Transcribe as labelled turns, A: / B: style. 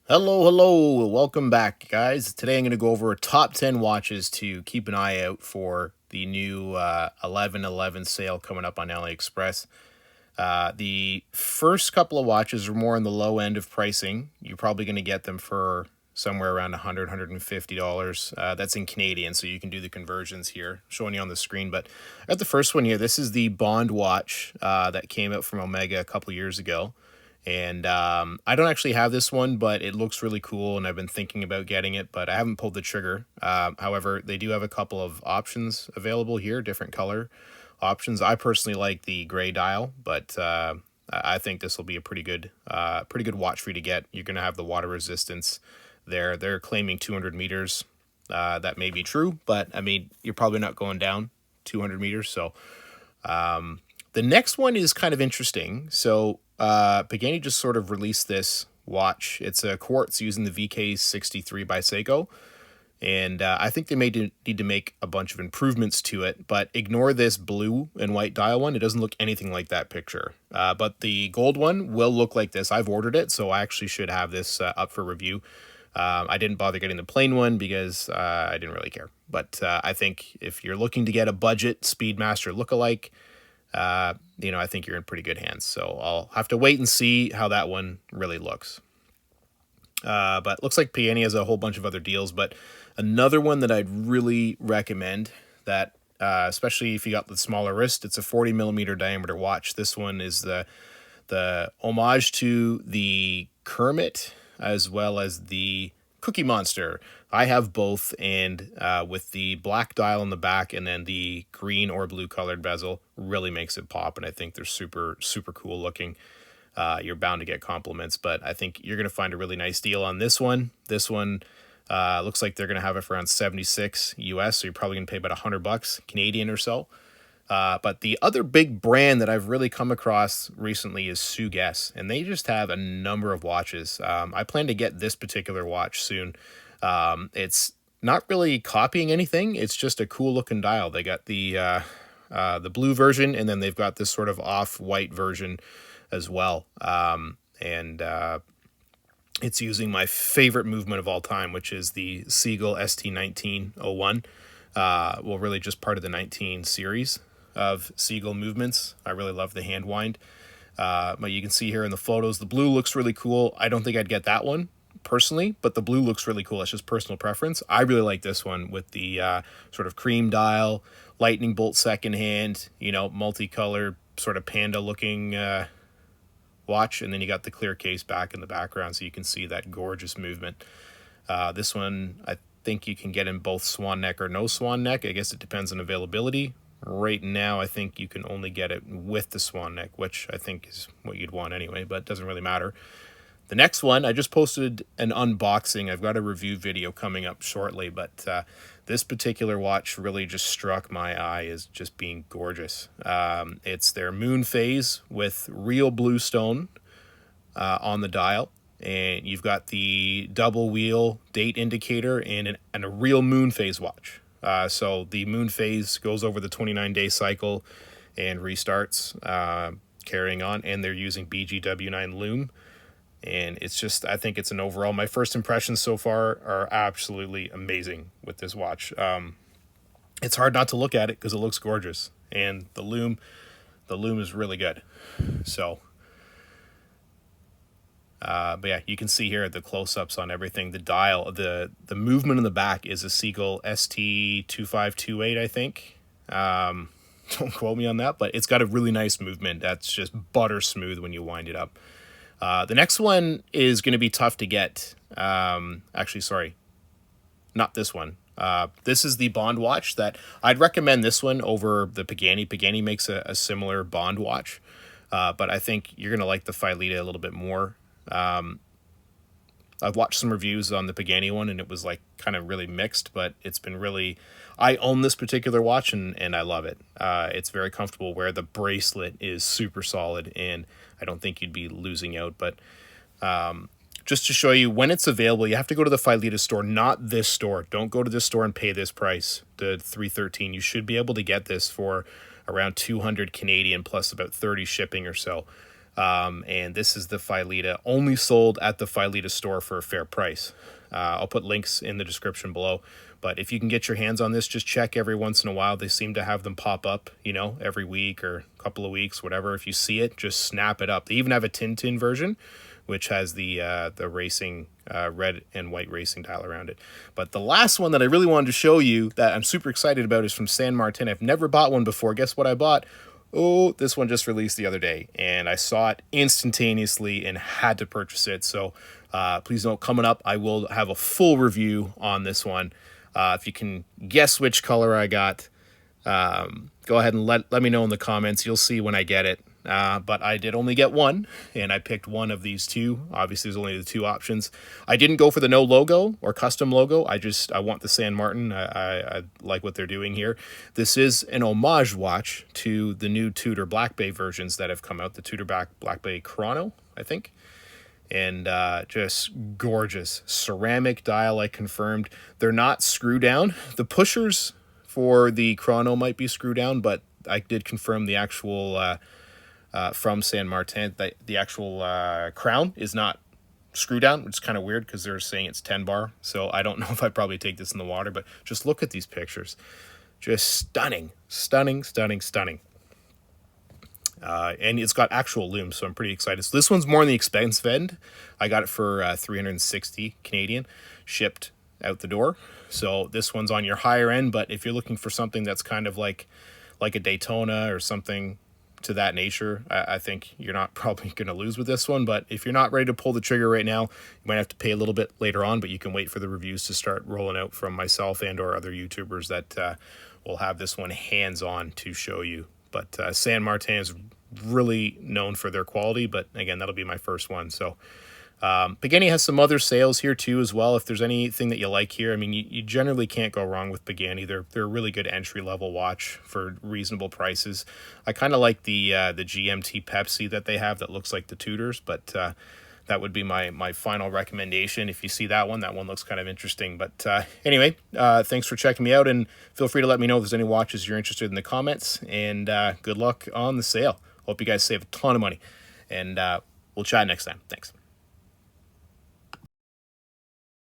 A: Hello, hello, welcome back, guys. Today I'm going to go over top 10 watches to keep an eye out for the new 11/11 sale coming up on AliExpress. The first couple of watches are more on the low end of pricing. You're probably going to get them for somewhere around $100, $150. That's in Canadian, so you can do the conversions here, showing you on the screen. But at the first one here, this is the Bond watch that came out from Omega a couple years ago. And I don't actually have this one, but it looks really cool, and I've been thinking about getting it, but I haven't pulled the trigger. However, they do have a couple of options available here, different color options. I personally like the gray dial, but I think this will be a pretty good watch for you to get. You're going to have the water resistance there. They're claiming 200 meters. That may be true, but I mean, you're probably not going down 200 meters. So the next one is kind of interesting. So Pagani just sort of released this watch. It's a quartz using the VK63 by Seiko. And I think they may need to make a bunch of improvements to it, but ignore this blue and white dial one. It doesn't look anything like that picture. But the gold one will look like this. I've ordered it, so I actually should have this up for review. I didn't bother getting the plain one because I didn't really care. But I think if you're looking to get a budget Speedmaster lookalike, I think you're in pretty good hands. So I'll have to wait and see how that one really looks. But looks like Pagani has a whole bunch of other deals. But another one that I'd really recommend, that especially if you got the smaller wrist, it's a 40 millimeter diameter watch. This one is the homage to the Kermit as well as the Cookie Monster. I have both, and with the black dial on the back and then the green or blue colored bezel, really makes it pop, and I think they're super, super cool looking. You're bound to get compliments, but I think you're going to find a really nice deal on this one. This one looks like they're going to have it for around 76 US, so you're probably going to pay about $100 Canadian or so. But the other big brand that I've really come across recently is Sugess, and they just have a number of watches. I plan to get this particular watch soon. It's not really copying anything. It's just a cool looking dial. They got the blue version, and then they've got this sort of off-white version as well. It's using my favorite movement of all time, which is the Seagull ST1901. Well, really just part of the 19 series of Seagull movements. I really love the hand wind. But you can see here in the photos, the blue looks really cool. I don't think I'd get that one personally, but the blue looks really cool. It's just personal preference. I really like this one with the sort of cream dial, lightning bolt second hand, multicolored sort of panda looking watch, and then you got the clear case back in the background so you can see that gorgeous movement. This one I think you can get in both swan neck or no swan neck. I guess it depends on availability. Right now I think you can only get it with the swan neck, which I think is what you'd want anyway, but it doesn't really matter. The next one, I just posted an unboxing. I've got a review video coming up shortly, but this particular watch really just struck my eye as just being gorgeous. It's their Moonphase with real blue stone on the dial, and you've got the double wheel date indicator and a real Moonphase watch. So the Moonphase goes over the 29-day cycle and restarts, carrying on, and they're using BGW9 Lume. And it's just, I think it's an overall, my first impressions so far are absolutely amazing with this watch. It's hard not to look at it because it looks gorgeous, and the lume is really good. So, but yeah, you can see here the close-ups on everything. The dial, the movement in the back is a Seagull ST2528, I think. Don't quote me on that, but it's got a really nice movement that's just butter smooth when you wind it up. The next one is going to be tough to get. Actually, sorry, not this one. This is the Bond watch that I'd recommend this one over the Pagani. Pagani makes a similar Bond watch, but I think you're going to like the Phylida a little bit more. I've watched some reviews on the Pagani one, and it was like kind of really mixed, but it's been really, I own this particular watch and I love it. It's very comfortable, where the bracelet is super solid, and I don't think you'd be losing out. But just to show you when it's available, you have to go to the Phylida store, not this store. Don't go to this store and pay this price, the $313. You should be able to get this for around 200 Canadian plus about 30 shipping or so. And this is the Phylida, only sold at the Phylida store for a fair price. I'll put links in the description below. But if you can get your hands on this, just check every once in a while. They seem to have them pop up, you know, every week or a couple of weeks, whatever. If you see it, just snap it up. They even have a TinTin version, which has the racing red and white racing dial around it. But the last one that I really wanted to show you that I'm super excited about is from San Martin. I've never bought one before. Guess what I bought? Oh, this one just released the other day, and I saw it instantaneously and had to purchase it. So please note, coming up, I will have a full review on this one. If you can guess which color I got, go ahead and let me know in the comments. You'll see when I get it. But I did only get one, and I picked one of these two. Obviously, there's only the two options. I didn't go for the no logo or custom logo. I want the San Martin. I like what they're doing here. This is an homage watch to the new Tudor Black Bay versions that have come out. The Tudor Black Bay Chrono, I think. And just gorgeous. Ceramic dial, I confirmed. They're not screw down. The pushers for the Chrono might be screw down, but I did confirm the actual... from San Martin, the actual crown is not screw down, which is kind of weird because they're saying it's 10 bar. So I don't know if I'd probably take this in the water, but just look at these pictures. Just stunning, stunning, stunning, stunning. And it's got actual looms, so I'm pretty excited. So this one's more on the expensive end. I got it for 360 Canadian, shipped out the door. So this one's on your higher end, but if you're looking for something that's kind of like a Daytona or something to that nature, I think you're not probably going to lose with this one. But if you're not ready to pull the trigger right now, you might have to pay a little bit later on, but you can wait for the reviews to start rolling out from myself and or other YouTubers that will have this one hands-on to show you. But San Martin is really known for their quality, but again, that'll be my first one. So Pagani has some other sales here too as well. If there's anything that you like here, I mean, you generally can't go wrong with Pagani. They're a really good entry-level watch for reasonable prices. I kind of like the GMT Pepsi that they have that looks like the Tudors, but that would be my final recommendation. If you see that one looks kind of interesting. But anyway, thanks for checking me out, and feel free to let me know if there's any watches you're interested in the comments, and good luck on the sale. Hope you guys save a ton of money, and we'll chat next time. Thanks.